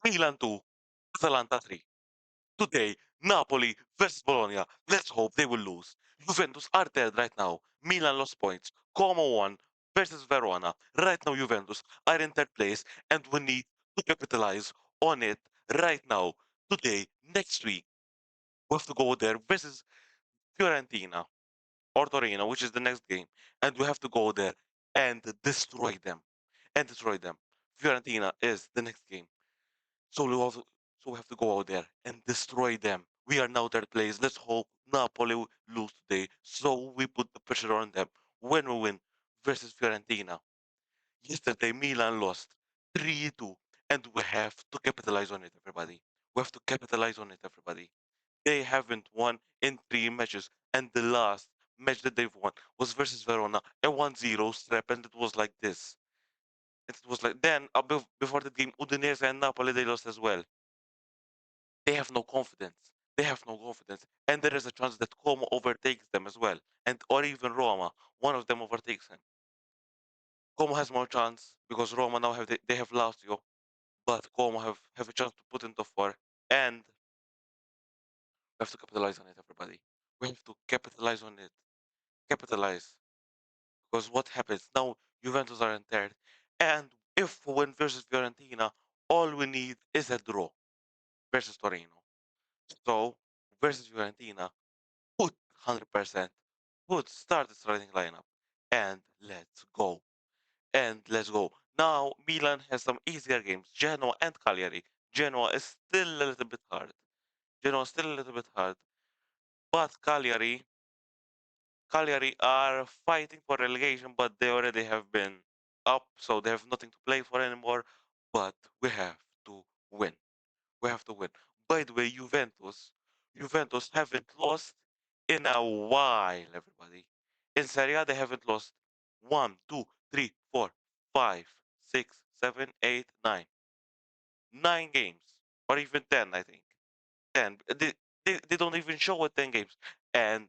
Milan 2, Atalanta 3. Today, Napoli versus Bologna. Let's hope they will lose. Juventus are dead right now. Milan lost points. Como won versus Verona. Right now, Juventus are in third place, and we need to capitalize on it right now. Today, next week, we have to go there versus Fiorentina or Torino, which is the next game, and we have to go there and destroy them. And destroy them. Fiorentina is the next game. So we have to go out there and destroy them. We are now third place. Let's hope Napoli lose today. So we put the pressure on them when we win versus Fiorentina. Yesterday Milan lost 3-2, and we have to capitalize on it, everybody. We have to capitalize on it, everybody. They haven't won in 3 matches, and the last match that they've won was versus Verona, a 1-0 strap, and it was like this. It was like then before the game, Udinese and Napoli they lost as well. They have no confidence. They have no confidence, and there is a chance that Como overtakes them as well, and or even Roma. One of them overtakes him. Como has more chance because Roma now they have Lazio, but Como have a chance to put in top four, and we have to capitalize on it, everybody. We have to capitalize on it. Capitalize because what happens now? Juventus are in third, and if we win versus Fiorentina, all we need is a draw versus Torino. So versus Fiorentina, put 100%. Good. Start the starting lineup. And let's go. And let's go. Now, Milan has some easier games. Genoa and Cagliari. Genoa is still a little bit hard. Genoa is still a little bit hard. But Cagliari are fighting for relegation, but they already have been up, so they have nothing to play for anymore. But we have to win. We have to win. By the way, Juventus haven't lost in a while, everybody. In Serie A, they haven't lost 1, 2, 3, 4, 5, 6, 7, 8, 9 or even 10, I think. 10. They don't even show at 10 games. And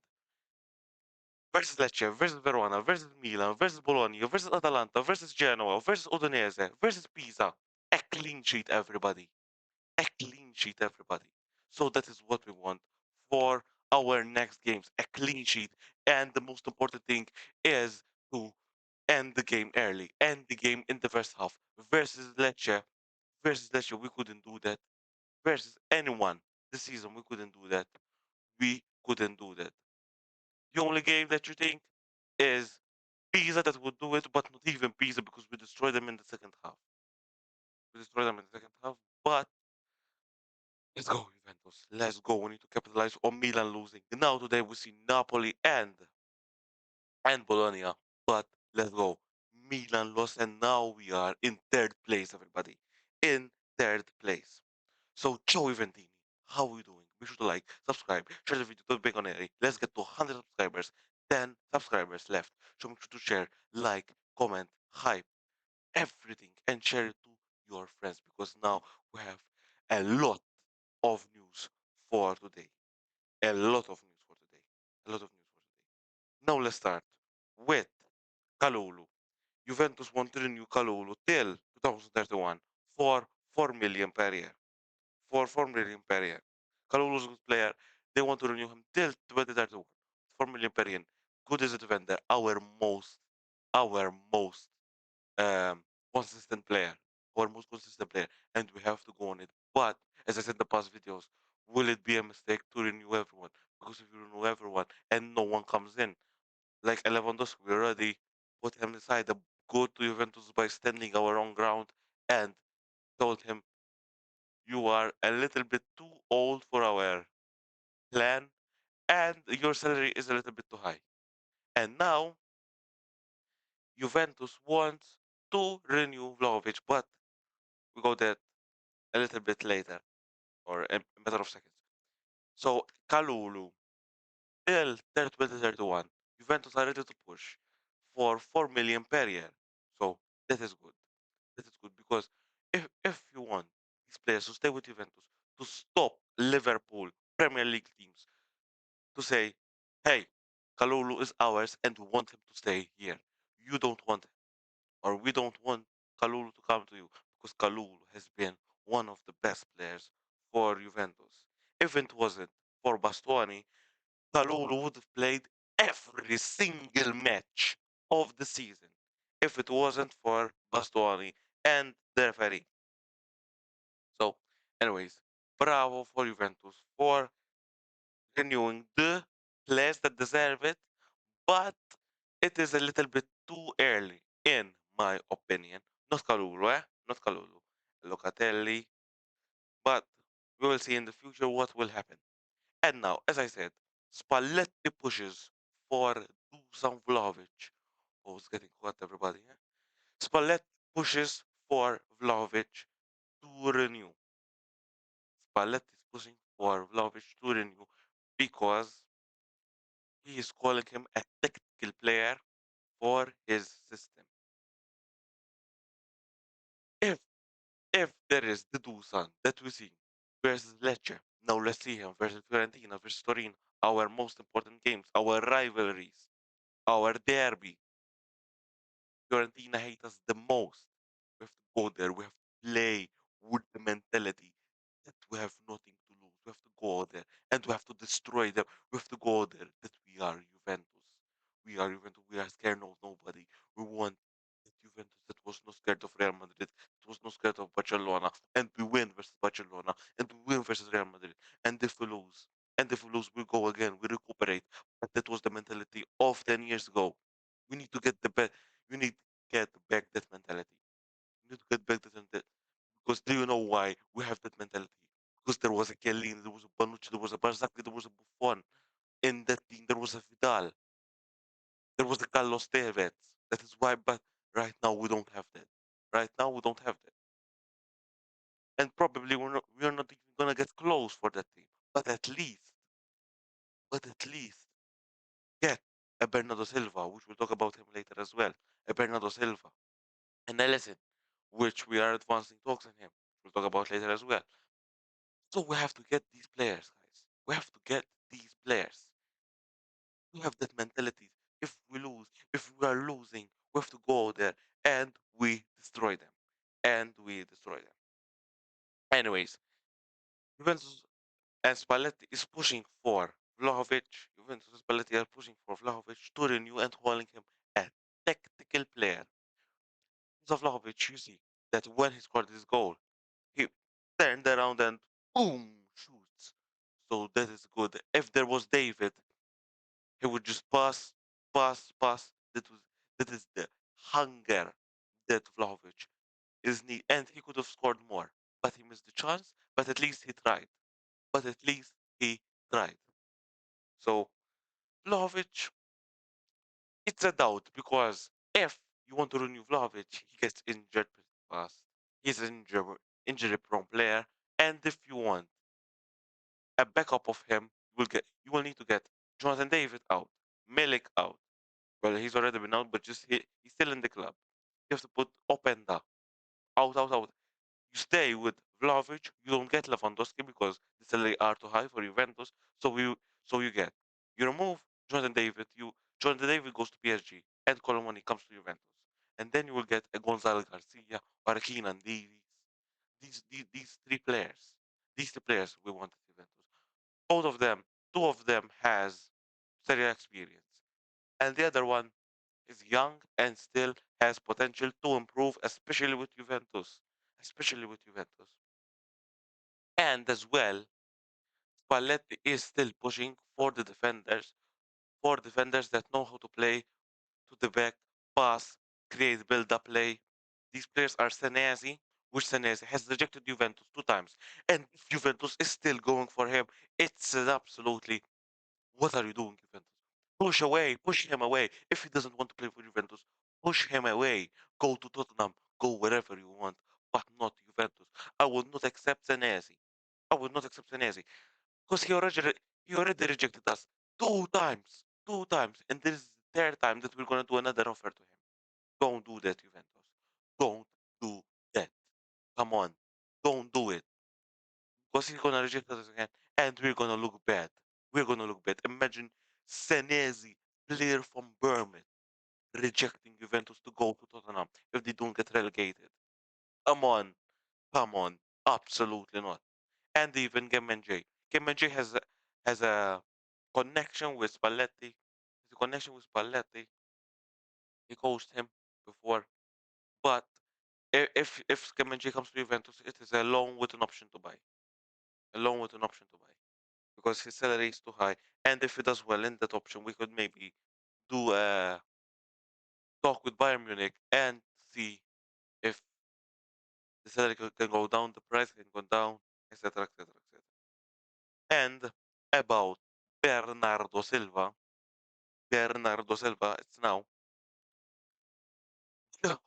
versus Lecce, versus Verona, versus Milan, versus Bologna, versus Atalanta, versus Genoa, versus Udinese, versus Pisa. A clean sheet, everybody. A clean sheet, everybody. So that is what we want for our next games. A clean sheet. And the most important thing is to end the game early. End the game in the first half. Versus Lecce. Versus Lecce, we couldn't do that. Versus anyone this season, we couldn't do that. We couldn't do that. The only game that you think is Pisa that would do it, but not even Pisa because we destroyed them in the second half. We destroyed them in the second half, but let's go, Juventus. Let's go. We need to capitalize on Milan losing. Now today we see Napoli and Bologna. But let's go. Milan lost and now we are in third place, everybody. In third place. So Joey Ventini, how are you doing? Be sure to like, subscribe, share the video to the Baconeri. Let's get to 100 subscribers. 10 subscribers left. So make sure to share, like, comment, hype, everything, and share it to your friends because now we have a lot of news for today. A lot of news for today. A lot of news for today. Now let's start with Kalulu. Juventus want to renew Kalulu till 2031 for 4 million per year. For 4 million per year. Kalulu is a good player. They want to renew him till 2031. 4 million per year. Good as a defender. Our most um, consistent player, our most consistent player, and we have to go on it. But as I said in the past videos, will it be a mistake to renew everyone? Because if you renew everyone and no one comes in, like Lewandowski, we already put him aside the go to Juventus by standing our own ground and told him you are a little bit too old for our plan and your salary is a little bit too high. And now Juventus wants to renew Vlahovic, but we go that a little bit later or a matter of seconds. So Kalulu till 2031, Juventus are ready to push for 4 million per year. So that is good. That is good because if you want these players to stay with Juventus, to stop Liverpool Premier League teams to say, hey, Kalulu is ours and we want him to stay here. You don't want him, or we don't want Kalulu to come to you because Kalulu has been one of the best players for Juventus. If it wasn't for Bastoni, Kalulu would have played every single match of the season if it wasn't for Bastoni and the referee. So, anyways, bravo for Juventus for renewing the players that deserve it, but it is a little bit too early, in my opinion. Not Kalulu, eh? Not Kalulu. Locatelli, but we will see in the future what will happen. And now, as I said, Spalletti pushes for Dusan Vlahovic. Oh, it's getting hot, everybody. Eh? Spalletti pushes for Vlahovic to renew. Spalletti is pushing for Vlahovic to renew because he is calling him a tactical player for his system. If if there is the Dusan that we see versus Lecce, now let's see him versus Fiorentina versus Torino, our most important games, our rivalries, our derby. Fiorentina hate us the most. We have to go there. We have to play with the mentality that we have nothing to lose. We have to go there and we have to destroy them. We have to go there that we are Juventus. We are Juventus. We are scared of nobody. We want that Juventus that was not scared of Real Madrid, that was not scared of Barcelona, and we win versus Barcelona, and we win versus Real Madrid. And if we lose, we go again. We recuperate. But that was the mentality of 10 years ago. We need to get the best. You need to get back that mentality. You need to get back that mentality. Because do you know why we have that mentality? Because there was a Chiellini, there was a Bonucci, there was a Barzagli, there was a Buffon. In that team, there was a Vidal, there was a Carlos Tevez. That is why, but right now we don't have that. Right now we don't have that. And probably we're not even going to get close for that team. But at least, get a Bernardo Silva, which we'll talk about him later as well. A Bernardo Silva. And Allison, which we are advancing talks on him. We'll talk about later as well. So we have to get these players, guys. We have to get these players. We have that mentality. If we lose, if we are losing, we have to go there and we destroy them. And we destroy them. Anyways, Juventus and Spalletti is pushing for Vlahovic. Juventus and Spalletti are pushing for Vlahovic to renew and calling him a tactical player. So Vlahovic, you see that when he scored this goal, he turned around and boom, shoots. So that is good. If there was David, he would just pass, pass, pass. That is the hunger that Vlahovic is need, and he could have scored more, but he missed the chance. But at least he tried. But at least he tried. So Vlahovic, it's a doubt because if you want to renew Vlahovic, he gets injured pretty fast. He's an injury prone player, and if you want a backup of him, you will need to get Jonathan David out, Milik out. Well, he's already been out, but just he's still in the club. You have to put Openda out, out, out. You stay with Vlahovic. You don't get Lewandowski because the salary are too high for Juventus. So you get you remove Jonathan David. Jonathan David goes to PSG, and Commolli comes to Juventus, and then you will get a Gonzalo Garcia or a Keenan Davies. These three players. These three players we want at Juventus. Both of them, two of them has Serie A experience, and the other one is young and still has potential to improve, especially with Juventus. Especially with Juventus. And as well, Spalletti is still pushing for defenders that know how to play to the back, pass, create build-up play. These players are Senesi, which Senesi has rejected Juventus 2 times. And if Juventus is still going for him, it's an absolutely, what are you doing, Juventus? Push him away. If he doesn't want to play for Juventus, push him away. Go to Tottenham, go wherever you want, but not Juventus. I will not accept Senesi. I will not accept Senesi because he already rejected us 2 times, and this is the third time that we're gonna do another offer to him. Don't do that, Juventus. Don't do that. Come on, don't do it because he's gonna reject us again, and we're gonna look bad. We're gonna look bad. Imagine Senesi, player from Birmingham, rejecting Juventus to go to Tottenham if they don't get relegated. Come on, come on. Absolutely not. And even Gemenjay. Gemenjay has a connection with Spalletti. Has a connection with Spalletti. He coached him before. But if Gemenjay comes to Juventus, it is a loan with an option to buy. A loan with an option to buy. Because his salary is too high. And if he does well in that option, we could maybe do a talk with Bayern Munich and see if the salary can go down, the price can go down, etc., etc., etc. And about Bernardo Silva, Bernardo Silva, it's now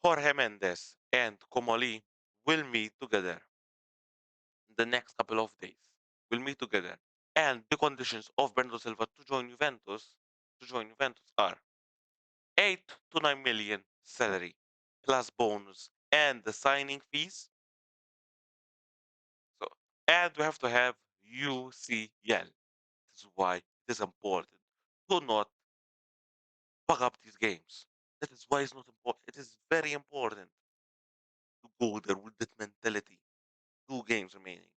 Jorge Mendes and Commolli will meet together in the next couple of days. Will meet together. And the conditions of Bernardo Silva to join Juventus are 8 to 9 million salary plus bonus and the signing fees. So, and we have to have UCL. This is why it is important. Do not fuck up these games. That is why it's not important. It is very important to go there with that mentality. 2 games remaining,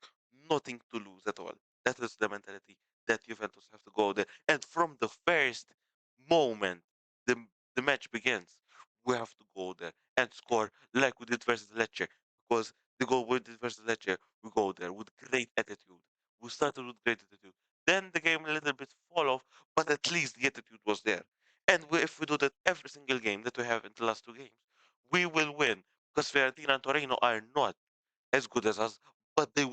nothing to lose at all. That is the mentality that Juventus have to go there. And from the first moment the, the match begins, we have to go there and score like we did versus Lecce. Because the goal we did versus Lecce, we go there with great attitude. We started with great attitude. Then the game a little bit fall off, but at least the attitude was there. And if we do that every single game that we have in the last 2 games, we will win. Because Fiorentina and Torino are not as good as us, but they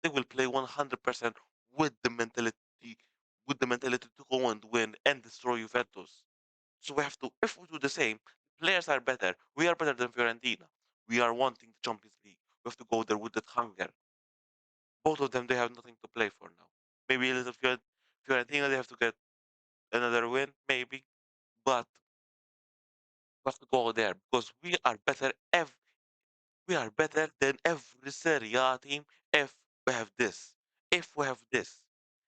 they will play 100% with the mentality to go and win and destroy Juventus. So we have to, if we do the same, players are better. We are better than Fiorentina. We are wanting the Champions League. We have to go there with that hunger. Both of them, they have nothing to play for now. Maybe a little Fiorentina, they have to get another win, maybe, but we have to go there because we are better than every Serie A team if we have this. If we have this.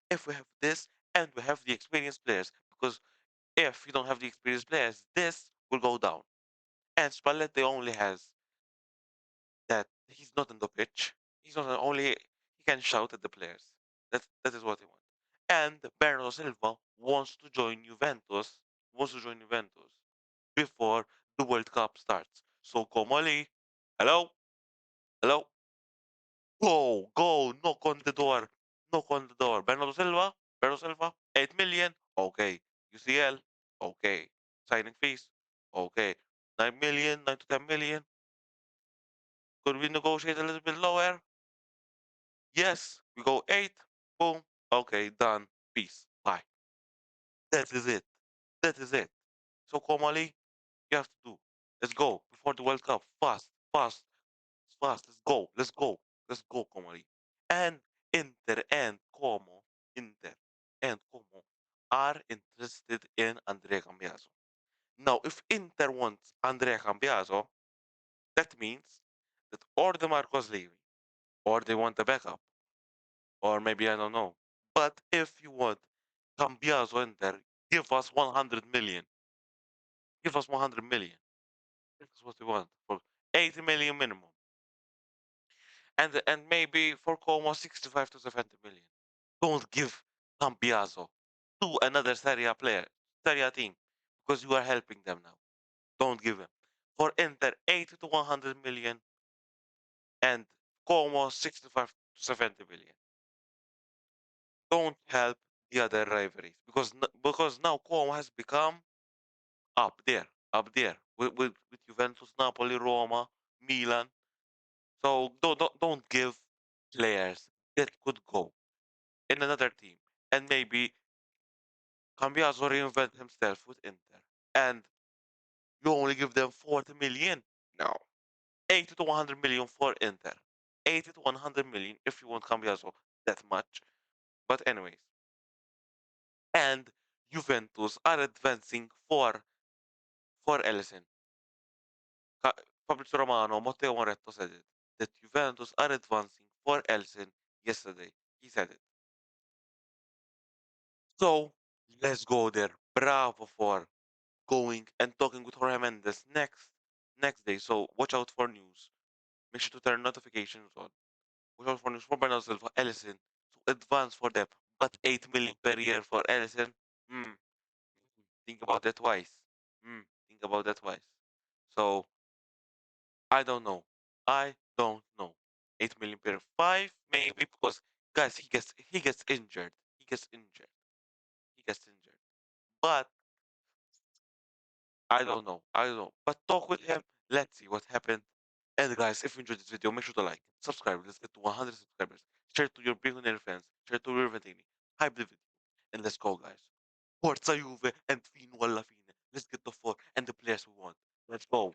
If we have this and we have the experienced players. Because if you don't have the experienced players, this will go down. And Spalletti only has that he's not on the pitch. He's not only he can shout at the players. That is what he wants. And Bernardo Silva wants to join Juventus before the World Cup starts. So Commolli, hello, hello, go, knock on the door, knock on the door. Bernardo Silva, 8 million, okay. UCL, okay. Signing fees, okay. 9 million, 9 to 10 million. Could we negotiate a little bit lower? Yes, we go 8, boom, okay, done. Peace, bye. That is it. That is it. So, Komali, you have to do. Let's go before the World Cup. Fast, fast, fast. Let's go, Komali. And Inter and Como, Inter and Como are interested in Andrea Cambiaso. Now, if Inter wants Andrea Cambiaso, that means that or the Marcos leaving, or they want a backup, or maybe I don't know. But if you want Cambiaso Inter, give us 100 million. Give us 100 million. That's what we want for 80 million minimum, and maybe for Como 65 to 70 million. Don't give Cambiaso to another Serie A player, Serie A team, because you are helping them now. Don't give him. For Inter, 80 to 100 million, and Como 65 to 70 million. Don't help the other rivalries because now Como has become up there, with Juventus, Napoli, Roma, Milan. So don't give players that could go in another team and maybe Cambiaso reinvent himself with Inter and you only give them 40 million. No, 80 to 100 million for Inter, 80 to 100 million if you want Cambiaso that much. But anyways, and Juventus are advancing for Allison. Fabrizio Romano, Matteo Moretto said it that Juventus are advancing for Allison yesterday. He said it. So let's go there. Bravo for going and talking with Jorge Mendes next day. So watch out for news. Make sure to turn notifications on. We also furnish for Bernardo Silva, Allison, to advance for them. But 8 million per year for Allison? Hmm, think about that twice. Think about that twice. So, I don't know. I don't know. 8 million per 5, maybe, because, guys, he gets injured. He gets injured. He gets injured. But I don't know. I don't know. But talk with him. Let's see what happened. And guys, if you enjoyed this video, make sure to like, subscribe. Let's get to 100 subscribers. Share it to your billionaire friends. Share it to your Ventini. Hype the video. And let's go, guys. Forza Juve and fino alla fine. Let's get the four and the players we want. Let's go.